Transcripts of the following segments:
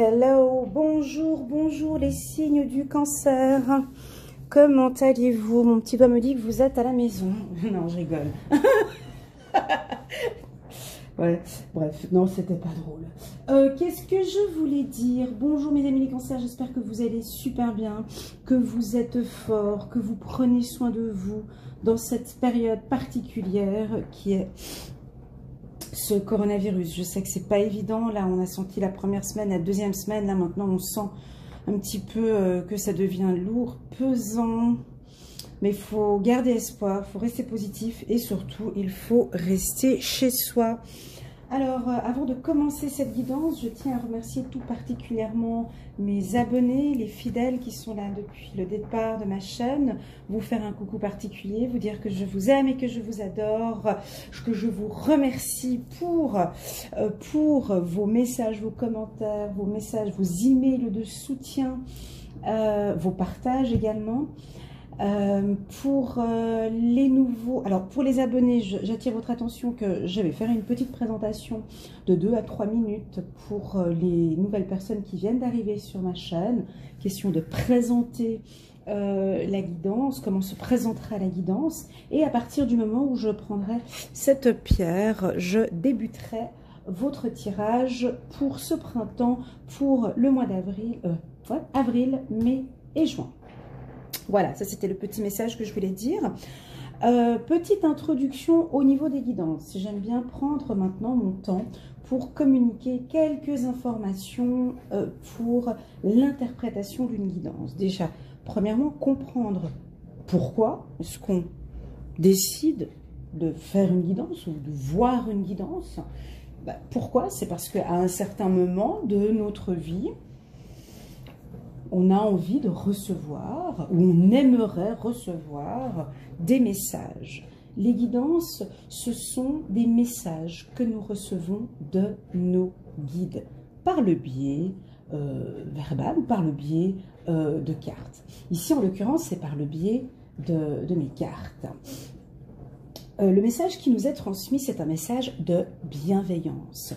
Hello, bonjour, bonjour les signes du cancer. Comment allez-vous? Mon petit doigt me dit que vous êtes à la maison. Non, je rigole. Ouais, bref, non, c'était pas drôle. Qu'est-ce que je voulais dire? Bonjour mes amis les cancers, j'espère que vous allez super bien, que vous êtes forts, que vous prenez soin de vous dans cette période particulière qui est ce coronavirus. Je sais que c'est pas évident, là on a senti la première semaine, la deuxième semaine, là maintenant on sent un petit peu que ça devient lourd, pesant, mais il faut garder espoir, il faut rester positif et surtout il faut rester chez soi. Alors, avant de commencer cette guidance, je tiens à remercier tout particulièrement mes abonnés, les fidèles qui sont là depuis le départ de ma chaîne, vous faire un coucou particulier, vous dire que je vous aime et que je vous adore, que je vous remercie pour vos messages, vos commentaires, vos messages, vos emails de soutien, vos partages également. Pour les nouveaux, alors pour les abonnés, j'attire votre attention que je vais faire une petite présentation de 2 à 3 minutes pour les nouvelles personnes qui viennent d'arriver sur ma chaîne. Question de présenter la guidance, comment se présentera la guidance, et à partir du moment où je prendrai cette pierre, je débuterai votre tirage pour ce printemps, pour le mois d'avril, avril, mai et juin. Voilà, ça c'était le petit message que je voulais dire. Petite introduction au niveau des guidances. J'aime bien prendre maintenant mon temps pour communiquer quelques informations pour l'interprétation d'une guidance. Déjà, premièrement, comprendre pourquoi est-ce qu'on décide de faire une guidance ou de voir une guidance. Pourquoi? C'est parce qu'à un certain moment de notre vie, on a envie de recevoir, ou on aimerait recevoir des messages. Les guidances, ce sont des messages que nous recevons de nos guides, par le biais verbal ou par le biais de cartes. Ici, en l'occurrence, c'est par le biais de mes cartes. Le message qui nous est transmis, c'est un message de bienveillance.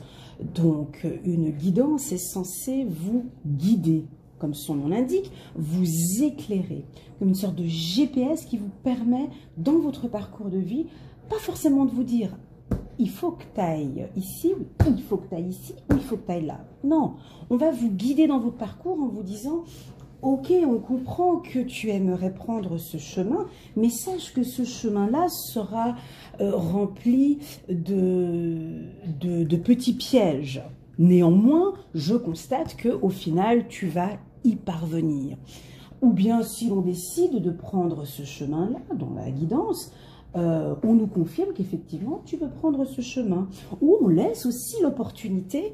Donc, une guidance est censée vous guider, comme son nom l'indique, vous éclairer, comme une sorte de GPS qui vous permet, dans votre parcours de vie, pas forcément de vous dire « il faut que tu ailles ici » ou « il faut que tu ailles ici » ou « il faut que tu ailles là ». Non, on va vous guider dans votre parcours en vous disant « ok, on comprend que tu aimerais prendre ce chemin, mais sache que ce chemin-là sera rempli de petits pièges. Néanmoins, je constate qu'au final, tu vas y parvenir. » Ou bien, si l'on décide de prendre ce chemin-là, dans la guidance, on nous confirme qu'effectivement, tu veux prendre ce chemin. Ou on laisse aussi l'opportunité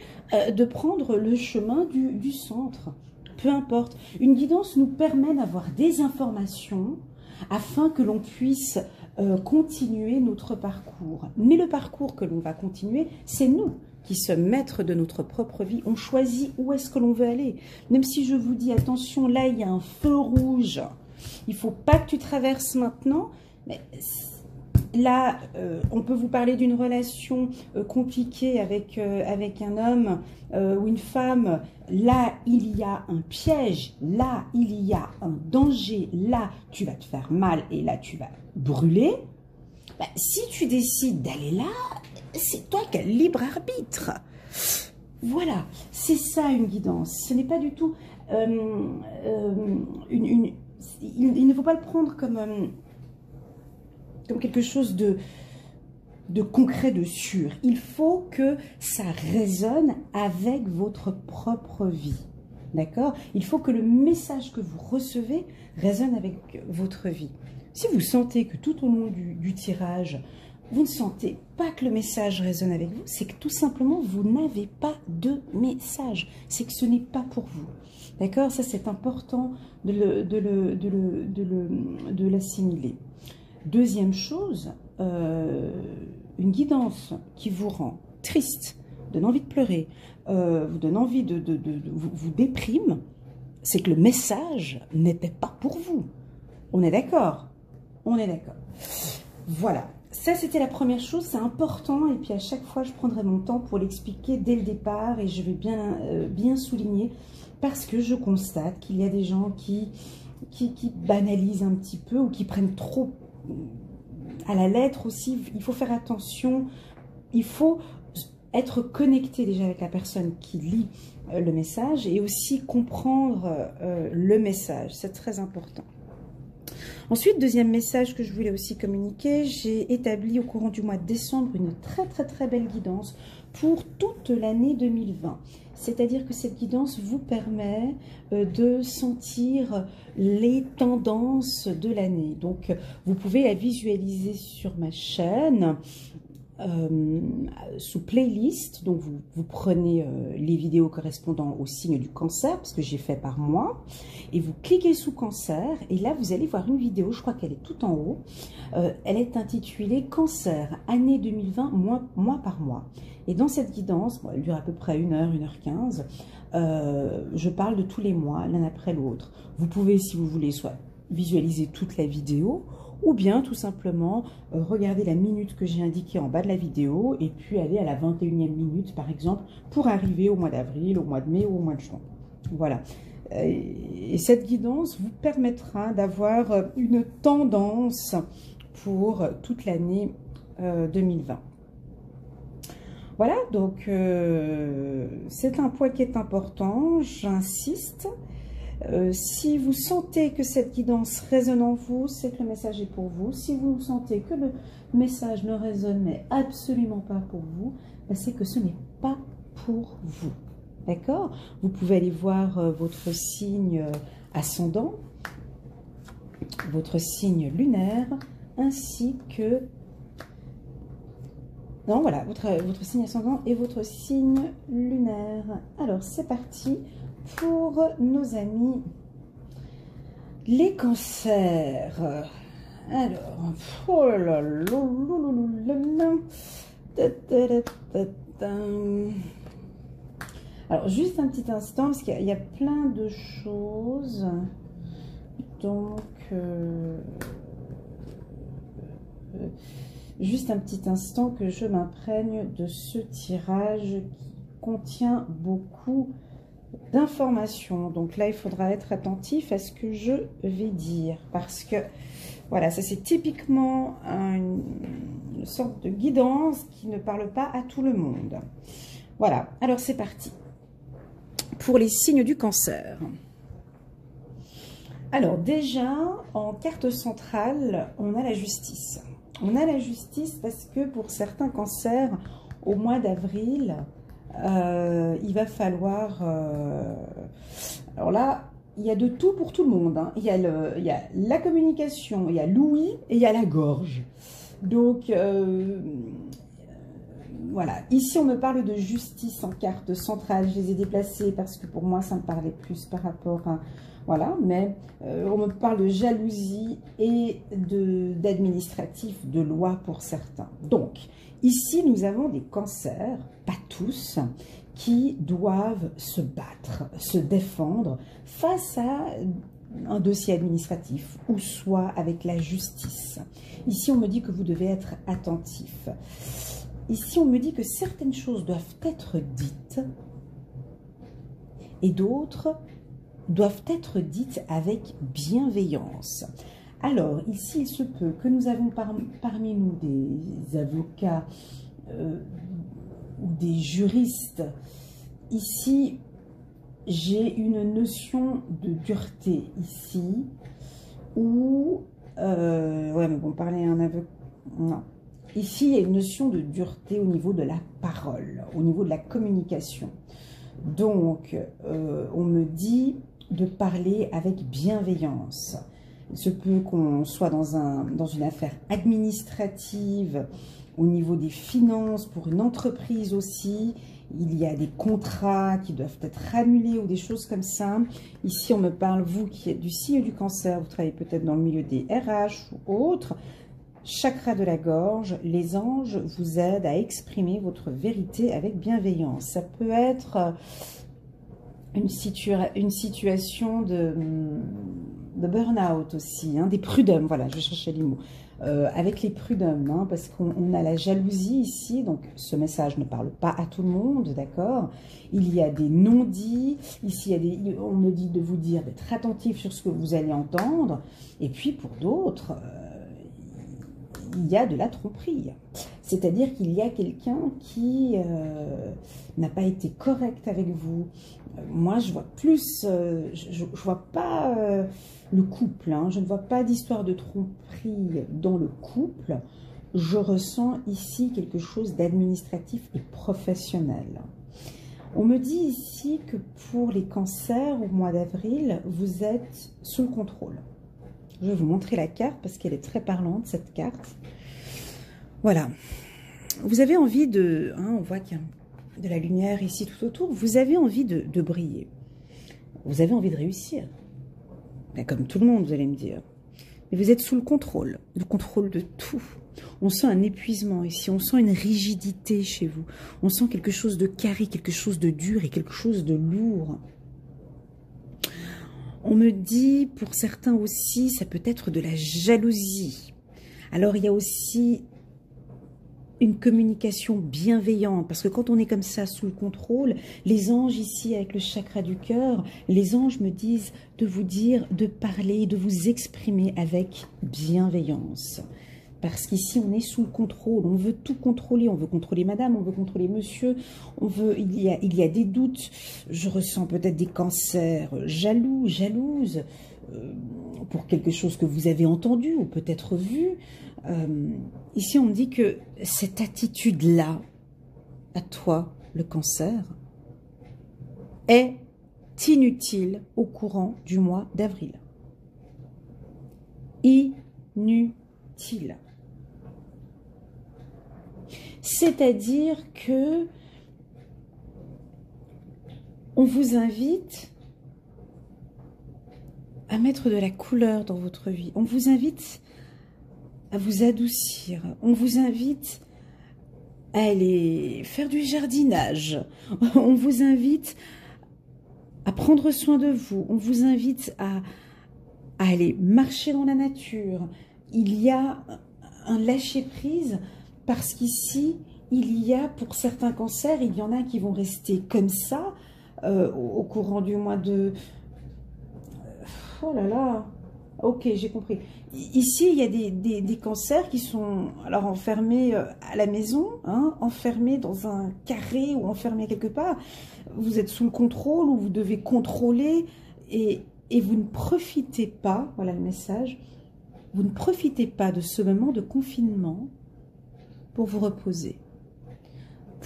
de prendre le chemin du centre. Peu importe. Une guidance nous permet d'avoir des informations afin que l'on puisse continuer notre parcours. Mais le parcours que l'on va continuer, c'est nous qui sommes maîtres de notre propre vie. On choisit où est-ce que l'on veut aller. Même si je vous dis, attention, là, il y a un feu rouge. Il ne faut pas que tu traverses maintenant. Mais là, on peut vous parler d'une relation compliquée avec un homme ou une femme. Là, il y a un piège. Là, il y a un danger. Là, tu vas te faire mal et là, tu vas brûler. Si tu décides d'aller là, c'est toi qui as le libre arbitre. Voilà, c'est ça une guidance. Ce n'est pas du tout il ne faut pas le prendre comme quelque chose de concret, de sûr. Il faut que ça résonne avec votre propre vie. D'accord? Il faut que le message que vous recevez résonne avec votre vie. Si vous sentez que tout au long du tirage, vous ne sentez pas que le message résonne avec vous, c'est que tout simplement, vous n'avez pas de message. C'est que ce n'est pas pour vous. D'accord? Ça, c'est important de l'assimiler. Deuxième chose, une guidance qui vous rend triste, donne envie de pleurer, vous donne envie vous déprime, c'est que le message n'était pas pour vous. On est d'accord? On est d'accord. Voilà. ça, c'était la première chose, c'est important. Et puis, à chaque fois, je prendrai mon temps pour l'expliquer dès le départ. Et je vais bien souligner, parce que je constate qu'il y a des gens qui banalisent un petit peu ou qui prennent trop à la lettre aussi. Il faut faire attention. Il faut être connecté déjà avec la personne qui lit le message et aussi comprendre le message. C'est très important. Ensuite, deuxième message que je voulais aussi communiquer, j'ai établi au courant du mois de décembre une très belle guidance pour toute l'année 2020. C'est-à-dire que cette guidance vous permet de sentir les tendances de l'année. Donc, vous pouvez la visualiser sur ma chaîne. Sous playlist, donc vous prenez les vidéos correspondant au signe du cancer, parce que j'ai fait par mois, et vous cliquez sous cancer, et là vous allez voir une vidéo, je crois qu'elle est tout en haut, elle est intitulée Cancer, année 2020, mois par mois. Et dans cette guidance, bon, elle dure à peu près 1h, 1h15, je parle de tous les mois, l'un après l'autre. Vous pouvez, si vous voulez, soit visualiser toute la vidéo, ou bien tout simplement regarder la minute que j'ai indiquée en bas de la vidéo et puis aller à la 21e minute par exemple pour arriver au mois d'avril, au mois de mai ou au mois de juin. Voilà. Et cette guidance vous permettra d'avoir une tendance pour toute l'année 2020. Voilà, donc c'est un point qui est important, j'insiste. Si vous sentez que cette guidance résonne en vous, c'est que le message est pour vous. Si vous sentez que le message ne résonne mais absolument pas pour vous, ben c'est que ce n'est pas pour vous. D'accord? Vous pouvez aller voir votre signe ascendant, votre signe lunaire, ainsi que... Non, voilà, votre signe ascendant et votre signe lunaire. Alors, c'est parti pour nos amis les cancers. Alors, oh là là. Alors, juste un petit instant, parce qu'il y a plein de choses. Donc, juste un petit instant que je m'imprègne de ce tirage qui contient beaucoup d'informations. Donc là, il faudra être attentif à ce que je vais dire. Parce que, voilà, ça c'est typiquement une sorte de guidance qui ne parle pas à tout le monde. Voilà, alors c'est parti. Pour les signes du cancer. Alors déjà, en carte centrale, on a la justice. On a la justice parce que pour certains cancers, au mois d'avril, il va falloir... alors là, il y a de tout pour tout le monde. Hein. Il y a la communication, il y a l'ouïe et il y a la gorge. Donc, voilà. Ici, on me parle de justice en carte centrale. Je les ai déplacées parce que pour moi, ça me parlait plus par rapport à... Voilà, mais on me parle de jalousie et d'administratif, de loi pour certains. Donc, ici, nous avons des cancers, pas tous, qui doivent se battre, se défendre face à un dossier administratif ou soit avec la justice. Ici, on me dit que vous devez être attentif. Ici, on me dit que certaines choses doivent être dites et d'autres doivent être dites avec bienveillance. Alors, ici, il se peut que nous avons parmi nous des avocats ou des juristes. Ici, j'ai une notion de dureté ici, où... ouais, mais bon, parler à un avocat... Non. Ici, il y a une notion de dureté au niveau de la parole, au niveau de la communication. Donc, on me dit de parler avec bienveillance. Il se peut qu'on soit dans une affaire administrative, au niveau des finances, pour une entreprise aussi. Il y a des contrats qui doivent être annulés ou des choses comme ça. Ici, on me parle, vous qui êtes du signe du cancer, vous travaillez peut-être dans le milieu des RH ou autres. Chakra de la gorge, les anges vous aident à exprimer votre vérité avec bienveillance. Ça peut être une situation de burn-out aussi, hein, des prud'hommes, voilà, je cherchais les mots. avec les prud'hommes, hein, parce qu'on a la jalousie ici, donc ce message ne parle pas à tout le monde, d'accord? Il y a des non-dits, ici on me dit de vous dire d'être attentif sur ce que vous allez entendre, et puis pour d'autres, il y a de la tromperie. C'est-à-dire qu'il y a quelqu'un qui n'a pas été correct avec vous. Moi, je vois plus, je vois pas le couple, hein, je ne vois pas d'histoire de tromperie dans le couple. Je ressens ici quelque chose d'administratif et professionnel. On me dit ici que pour les cancers au mois d'avril, vous êtes sous le contrôle. Je vais vous montrer la carte parce qu'elle est très parlante, cette carte. Voilà. Vous avez envie de... Hein, on voit qu'il y a de la lumière ici tout autour. Vous avez envie de briller. Vous avez envie de réussir. Ben, comme tout le monde, vous allez me dire. Mais vous êtes sous le contrôle de tout. On sent un épuisement ici, on sent une rigidité chez vous. On sent quelque chose de carré, quelque chose de dur et quelque chose de lourd. On me dit, pour certains aussi, ça peut être de la jalousie. Alors, il y a aussi une communication bienveillante, parce que quand on est comme ça, sous le contrôle, les anges ici, avec le chakra du cœur, les anges me disent de vous dire, de parler, de vous exprimer avec bienveillance. Parce qu'ici, on est sous le contrôle, on veut tout contrôler, on veut contrôler madame, on veut contrôler monsieur, il y a des doutes, je ressens peut-être des cancers jaloux, jalouses, pour quelque chose que vous avez entendu ou peut-être vu. Ici, on me dit que cette attitude-là, à toi, le cancer, est inutile au courant du mois d'avril. Inutile. C'est-à-dire que on vous invite à mettre de la couleur dans votre vie. On vous invite à vous adoucir. On vous invite à aller faire du jardinage. On vous invite à prendre soin de vous. On vous invite à aller marcher dans la nature. Il y a un lâcher-prise parce qu'ici, il y a, pour certains cancers, il y en a qui vont rester comme ça au courant du mois de... Oh là là, ok, j'ai compris. Ici, il y a des cancers qui sont alors enfermés à la maison, hein, enfermés dans un carré ou enfermés quelque part. Vous êtes sous le contrôle ou vous devez contrôler et vous ne profitez pas, voilà le message, vous ne profitez pas de ce moment de confinement pour vous reposer,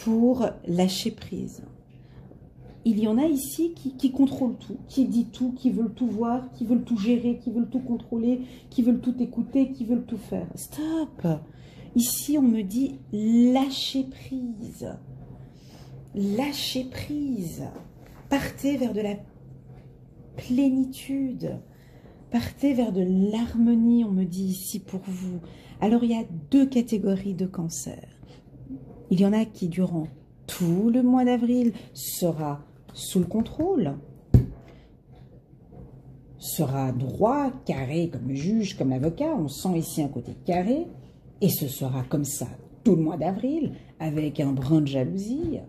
pour lâcher prise. Il y en a ici qui contrôlent tout, qui dit tout, qui veulent tout voir, qui veulent tout gérer, qui veulent tout contrôler, qui veulent tout écouter, qui veulent tout faire. Stop! Ici, on me dit lâcher prise. Lâcher prise. Partez vers de la plénitude. Partez vers de l'harmonie, on me dit ici pour vous. Alors, il y a deux catégories de cancers. Il y en a qui, durant tout le mois d'avril, sera sous le contrôle, sera droit, carré comme le juge, comme l'avocat. On sent ici un côté carré. Et ce sera comme ça tout le mois d'avril, avec un brin de jalousie.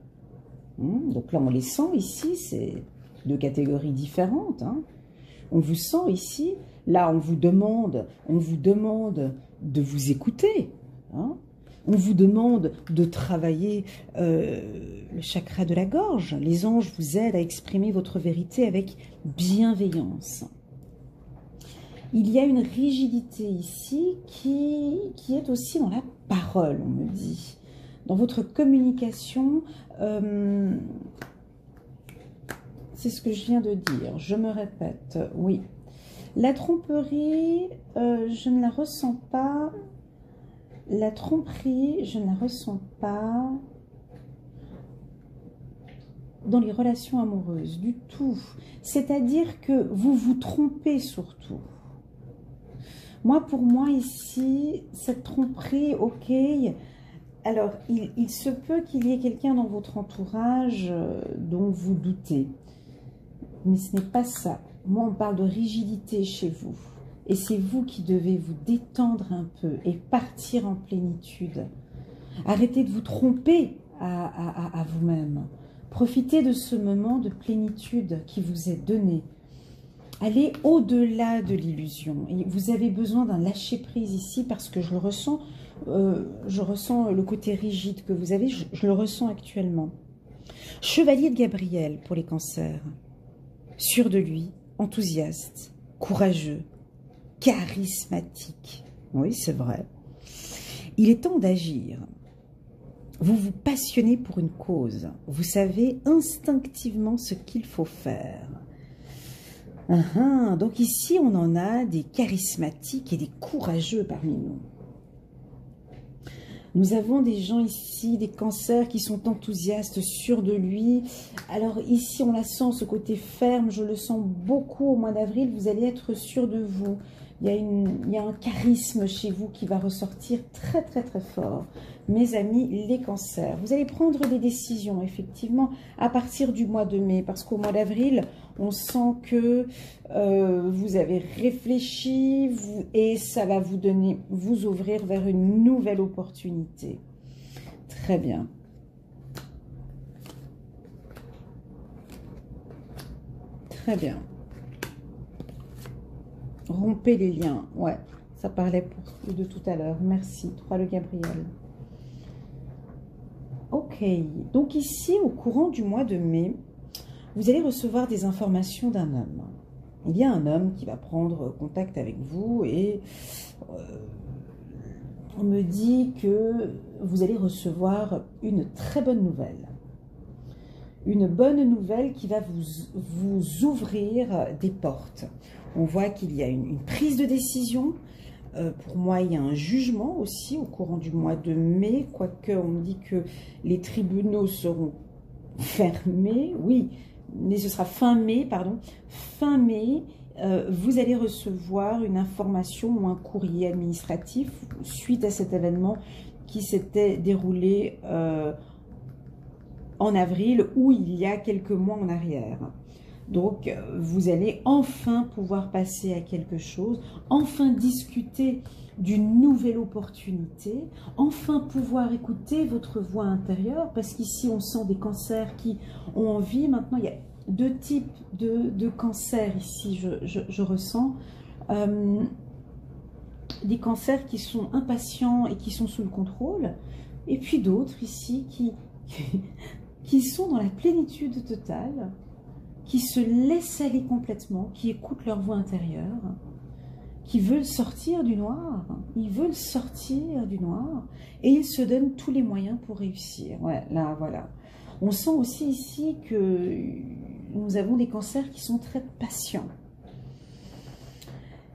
Donc là, on les sent ici, c'est deux catégories différentes. Hein. On vous sent ici, là, on vous demande de vous écouter. Hein. On vous demande de travailler le chakra de la gorge. Les anges vous aident à exprimer votre vérité avec bienveillance. Il y a une rigidité ici qui est aussi dans la parole, on me dit. Dans votre communication, c'est ce que je viens de dire. Je me répète, oui. La tromperie, je ne la ressens pas. La tromperie, je ne la ressens pas dans les relations amoureuses, du tout. C'est-à-dire que vous vous trompez surtout. Moi, pour moi, ici, cette tromperie, ok, alors il se peut qu'il y ait quelqu'un dans votre entourage dont vous doutez. Mais ce n'est pas ça. Moi, on parle de rigidité chez vous. Et c'est vous qui devez vous détendre un peu et partir en plénitude. Arrêtez de vous tromper à vous-même. Profitez de ce moment de plénitude qui vous est donné. Allez au-delà de l'illusion. Et vous avez besoin d'un lâcher-prise ici parce que je ressens le côté rigide que vous avez, je le ressens actuellement. Chevalier de Gabriel pour les cancers. Sûr de lui, enthousiaste, courageux, charismatique. Oui, c'est vrai. Il est temps d'agir. Vous vous passionnez pour une cause. Vous savez instinctivement ce qu'il faut faire. Donc ici, on en a des charismatiques et des courageux parmi nous. Nous avons des gens ici, des cancers qui sont enthousiastes, sûrs de lui. Alors ici, on la sent, ce côté ferme, je le sens beaucoup au mois d'avril. Vous allez être sûr de vous. Il y a un charisme chez vous qui va ressortir très très très fort. Mes amis, les cancers, vous allez prendre des décisions effectivement à partir du mois de mai, parce qu'au mois d'avril, on sent que vous avez réfléchi et ça va vous ouvrir vers une nouvelle opportunité. Très bien. Très bien. Rompez les liens. Ouais, ça parlait de tout à l'heure. Merci. 3 le Gabriel. Ok. Donc ici, au courant du mois de mai, vous allez recevoir des informations d'un homme. Il y a un homme qui va prendre contact avec vous et on me dit que vous allez recevoir une très bonne nouvelle. Une bonne nouvelle qui va vous ouvrir des portes. On voit qu'il y a une prise de décision. Pour moi, il y a un jugement aussi au courant du mois de mai, quoique on me dit que les tribunaux seront fermés. Oui, mais ce sera fin mai, pardon. Fin mai, vous allez recevoir une information ou un courrier administratif suite à cet événement qui s'était déroulé en avril ou il y a quelques mois en arrière. Donc, vous allez enfin pouvoir passer à quelque chose, enfin discuter d'une nouvelle opportunité, enfin pouvoir écouter votre voix intérieure, parce qu'ici, on sent des cancers qui ont envie. Maintenant, il y a 2 types de cancers ici, je ressens. Des cancers qui sont impatients et qui sont sous le contrôle, et puis d'autres ici qui sont dans la plénitude totale, qui se laissent aller complètement, qui écoutent leur voix intérieure, qui veulent sortir du noir. Ils veulent sortir du noir et ils se donnent tous les moyens pour réussir. Ouais, là, voilà. On sent aussi ici que nous avons des cancers qui sont très patients.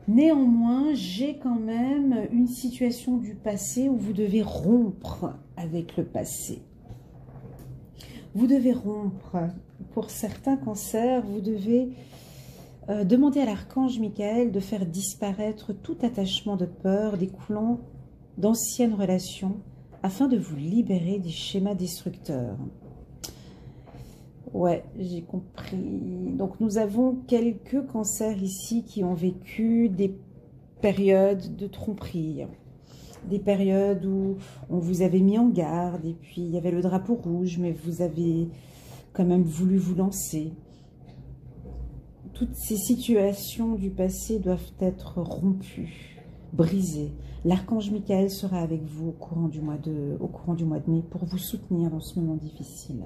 Néanmoins, j'ai quand même une situation du passé où vous devez rompre avec le passé. Vous devez rompre. Pour certains cancers, vous devez demander à l'archange Michael de faire disparaître tout attachement de peur découlant d'anciennes relations afin de vous libérer des schémas destructeurs. Ouais, j'ai compris. Donc, nous avons quelques cancers ici qui ont vécu des périodes de tromperie. Des périodes où on vous avait mis en garde et puis il y avait le drapeau rouge, mais vous avez quand même voulu vous lancer. Toutes ces situations du passé doivent être rompues, brisées. L'archange Michael sera avec vous au courant du mois de mai pour vous soutenir dans ce moment difficile.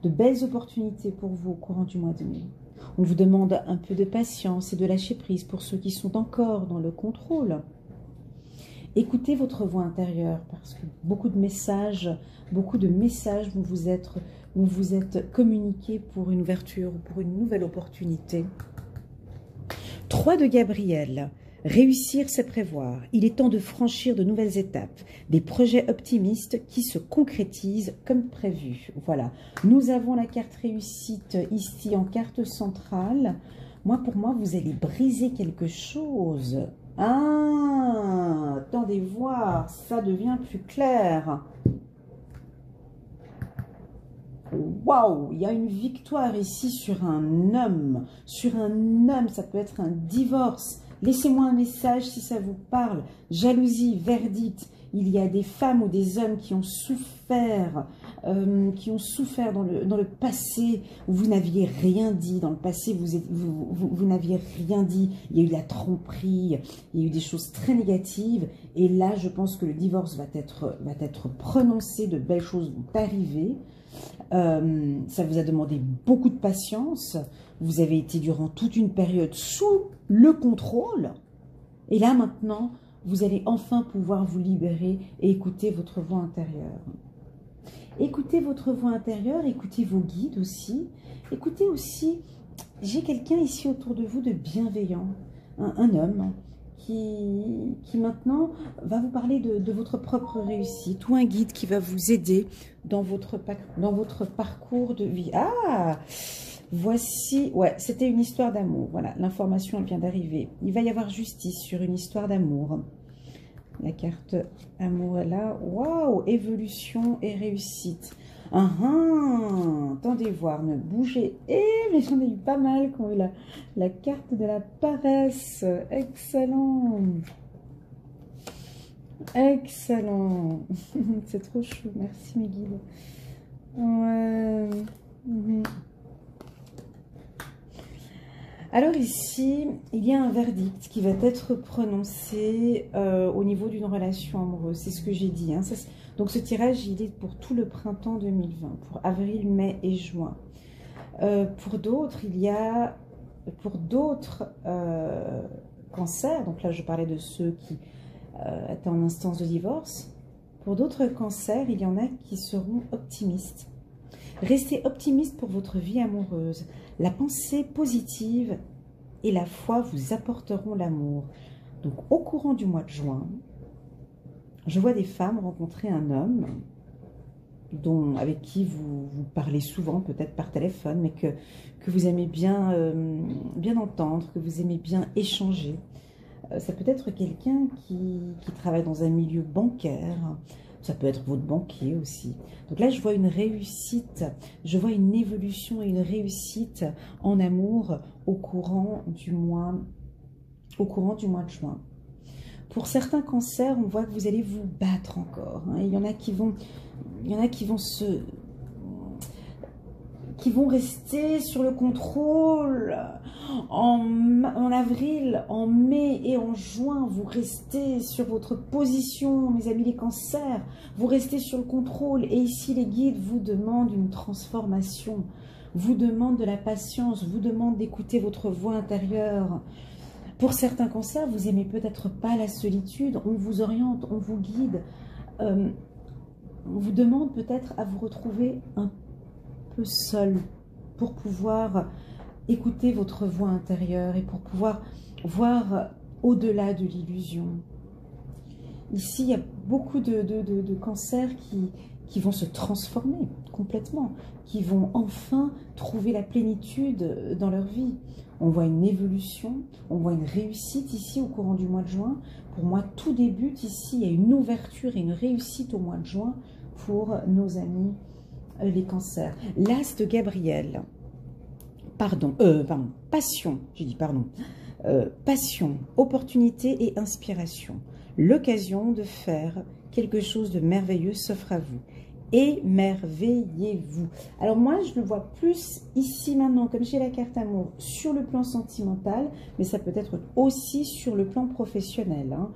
De belles opportunités pour vous au courant du mois de mai. On vous demande un peu de patience et de lâcher prise pour ceux qui sont encore dans le contrôle. Écoutez votre voix intérieure parce que beaucoup de messages vont vous être communiqués pour une ouverture, pour une nouvelle opportunité. 3 de Gabriel. Réussir, c'est prévoir. Il est temps de franchir de nouvelles étapes. Des projets optimistes qui se concrétisent comme prévu. Voilà. Nous avons la carte réussite ici en carte centrale. Pour moi, vous allez briser quelque chose. Ah, attendez voir, ça devient plus clair. Waouh, il y a une victoire ici sur un homme. Sur un homme, ça peut être un divorce. Laissez-moi un message si ça vous parle. Jalousie, verdict. Il y a des femmes ou des hommes qui ont souffert dans le passé où vous n'aviez rien dit. Dans le passé, vous n'aviez rien dit. Il y a eu de la tromperie, il y a eu des choses très négatives. Et là, je pense que le divorce va être prononcé, de belles choses vont arriver. Ça vous a demandé beaucoup de patience. Vous avez été durant toute une période sous le contrôle. Et là, maintenant, vous allez enfin pouvoir vous libérer et écouter votre voix intérieure. Écoutez votre voix intérieure, écoutez vos guides aussi. Écoutez aussi, j'ai quelqu'un ici autour de vous de bienveillant, un homme qui maintenant va vous parler de votre propre réussite, ou un guide qui va vous aider dans votre parcours de vie. Ah, voici, ouais, c'était une histoire d'amour. Voilà, l'information elle vient d'arriver. Il va y avoir justice sur une histoire d'amour. La carte amour est là. Waouh, évolution et réussite. Attendez voir, ne bougez. Mais j'en ai eu pas mal qui ont eu la carte de la paresse. Excellent. Excellent. C'est trop chou. Merci mes guides. Ouais. Alors ici, il y a un verdict qui va être prononcé au niveau d'une relation amoureuse. C'est ce que j'ai dit. Hein. Donc ce tirage, il est pour tout le printemps 2020, pour avril, mai et juin. Pour d'autres, il y a, pour d'autres cancers, donc là je parlais de ceux qui étaient en instance de divorce. Pour d'autres cancers, il y en a qui seront optimistes. Restez optimiste pour votre vie amoureuse. La pensée positive et la foi vous apporteront l'amour. Donc, au courant du mois de juin, je vois des femmes rencontrer un homme avec qui vous parlez souvent, peut-être par téléphone, mais que vous aimez bien entendre, que vous aimez bien échanger. Ça peut être quelqu'un qui travaille dans un milieu bancaire. Ça peut être votre banquier aussi. Donc là, je vois une réussite, je vois une évolution et une réussite en amour au courant du mois de juin. Pour certains cancers, on voit que vous allez vous battre encore. Hein. Il y en a qui vont rester sur le contrôle en avril, en mai et en juin. Vous restez sur votre position, mes amis les cancers. Vous restez sur le contrôle. Et ici, les guides vous demandent une transformation, vous demandent de la patience, vous demandent d'écouter votre voix intérieure. Pour certains cancers, vous aimez peut-être pas la solitude. On vous oriente, on vous guide. On vous demande peut-être à vous retrouver un peu seul pour pouvoir écouter votre voix intérieure et pour pouvoir voir au-delà de l'illusion. Ici, il y a beaucoup de cancers qui vont se transformer complètement, qui vont enfin trouver la plénitude dans leur vie. On voit une évolution, on voit une réussite ici au courant du mois de juin. Pour moi, tout débute ici, il y a une ouverture et une réussite au mois de juin pour nos amis les cancers. L'as de Gabriel, passion, j'ai dit pardon, passion, opportunité et inspiration. L'occasion de faire quelque chose de merveilleux s'offre à vous. Émerveillez-vous. Alors moi, je le vois plus ici maintenant, comme j'ai la carte amour, sur le plan sentimental, mais ça peut être aussi sur le plan professionnel. Hein.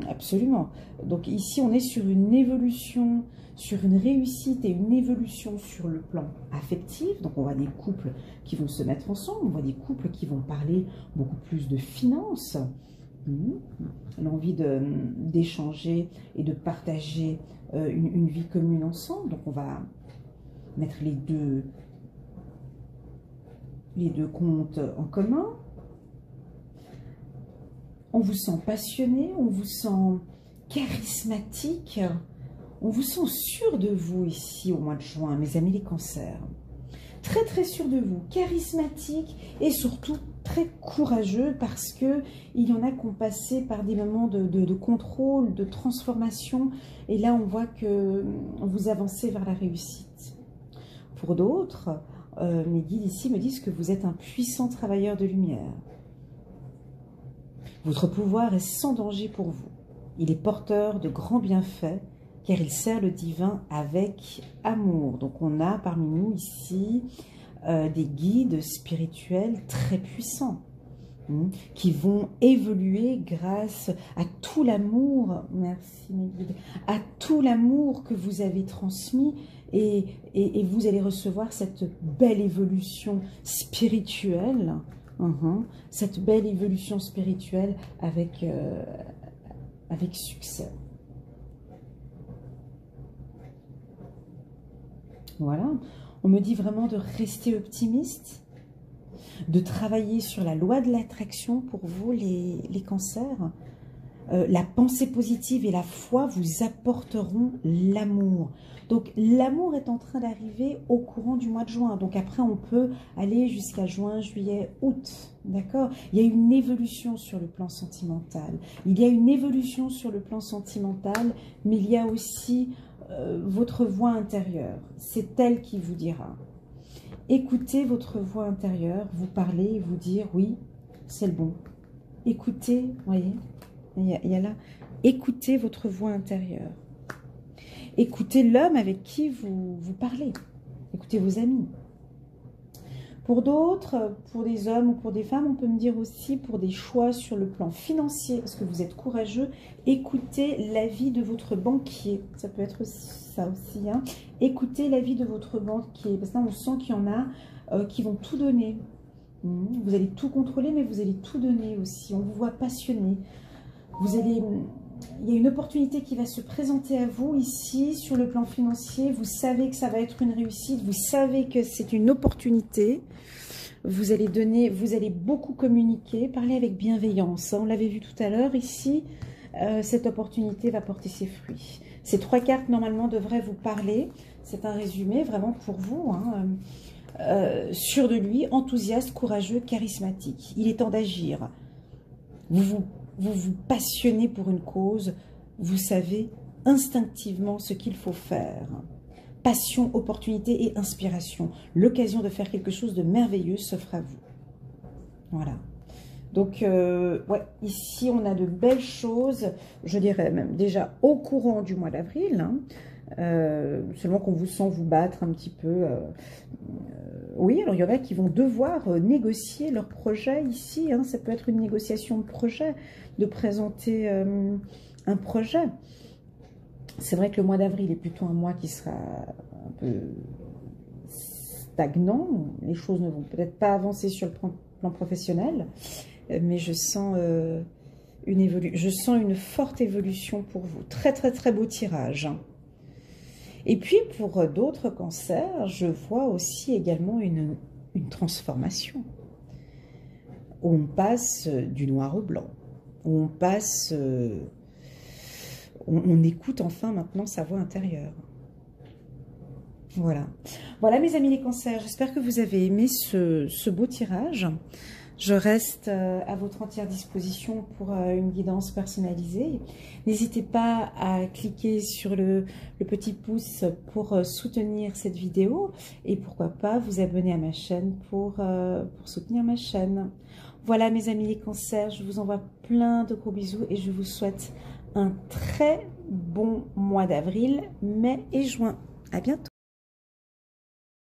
Absolument. Donc ici, on est sur une évolution, sur une réussite et une évolution sur le plan affectif. Donc on voit des couples qui vont se mettre ensemble, on voit des couples qui vont parler beaucoup plus de finances. L'envie d'échanger et de partager une vie commune ensemble. Donc on va mettre les deux comptes en commun. On vous sent passionné, on vous sent charismatique, on vous sent sûr de vous ici au mois de juin, mes amis les cancers. Très très sûr de vous, charismatique et surtout très courageux parce que il y en a qui ont passé par des moments de contrôle, de transformation et là on voit que vous avancez vers la réussite. Pour d'autres, mes guides ici me disent que vous êtes un puissant travailleur de lumière. Votre pouvoir est sans danger pour vous. Il est porteur de grands bienfaits, car il sert le divin avec amour. Donc on a parmi nous ici des guides spirituels très puissants, qui vont évoluer grâce à tout l'amour, merci mes guides, à tout l'amour que vous avez transmis, et vous allez recevoir cette belle évolution spirituelle, cette belle évolution spirituelle avec succès. Voilà, on me dit vraiment de rester optimiste, de travailler sur la loi de l'attraction pour vous les cancers. La pensée positive et la foi vous apporteront l'amour. Donc l'amour est en train d'arriver au courant du mois de juin. Donc après on peut aller jusqu'à juin, juillet, août. D'accord? Il y a une évolution sur le plan sentimental. Il y a une évolution sur le plan sentimental, mais il y a aussi votre voix intérieure. C'est elle qui vous dira. Écoutez votre voix intérieure, vous parler et vous dire oui, c'est le bon. Écoutez, voyez, il y a là, écoutez votre voix intérieure. Écoutez l'homme avec qui vous parlez. Écoutez vos amis. Pour d'autres, pour des hommes ou pour des femmes, on peut me dire aussi pour des choix sur le plan financier, parce que vous êtes courageux, écoutez l'avis de votre banquier. Ça peut être ça aussi. Écoutez l'avis de votre banquier. Parce que là, on sent qu'il y en a qui vont tout donner. Vous allez tout contrôler, mais vous allez tout donner aussi. On vous voit passionné. Vous allez... Il y a une opportunité qui va se présenter à vous ici sur le plan financier. Vous savez que ça va être une réussite. Vous savez que c'est une opportunité. Vous allez donner, vous allez beaucoup communiquer, parler avec bienveillance. On l'avait vu tout à l'heure ici. Cette opportunité va porter ses fruits. Ces trois cartes normalement devraient vous parler. C'est un résumé vraiment pour vous. Sûr de lui, enthousiaste, courageux, charismatique. Il est temps d'agir. Vous vous passionnez pour une cause, vous savez instinctivement ce qu'il faut faire. Passion, opportunité et inspiration. L'occasion de faire quelque chose de merveilleux s'offre à vous. Voilà. Donc, ouais, ici, on a de belles choses, je dirais même déjà au courant du mois d'avril, seulement qu'on vous sent vous battre un petit peu. Oui, alors il y en a qui vont devoir négocier leur projet ici. Ça peut être une négociation de projet, de présenter un projet. C'est vrai que le mois d'avril est plutôt un mois qui sera un peu stagnant. Les choses ne vont peut-être pas avancer sur le plan professionnel, mais je sens une forte évolution pour vous. Très, très, très beau tirage. Et puis, pour d'autres cancers, je vois aussi également une transformation. Où on passe du noir au blanc. Où on passe... on écoute enfin maintenant sa voix intérieure. Voilà. Voilà mes amis les cancers, j'espère que vous avez aimé ce beau tirage. Je reste à votre entière disposition pour une guidance personnalisée. N'hésitez pas à cliquer sur le petit pouce pour soutenir cette vidéo et pourquoi pas vous abonner à ma chaîne pour soutenir ma chaîne. Voilà mes amis les cancers, je vous envoie plein de gros bisous et je vous souhaite un très bon mois d'avril, mai et juin. À bientôt.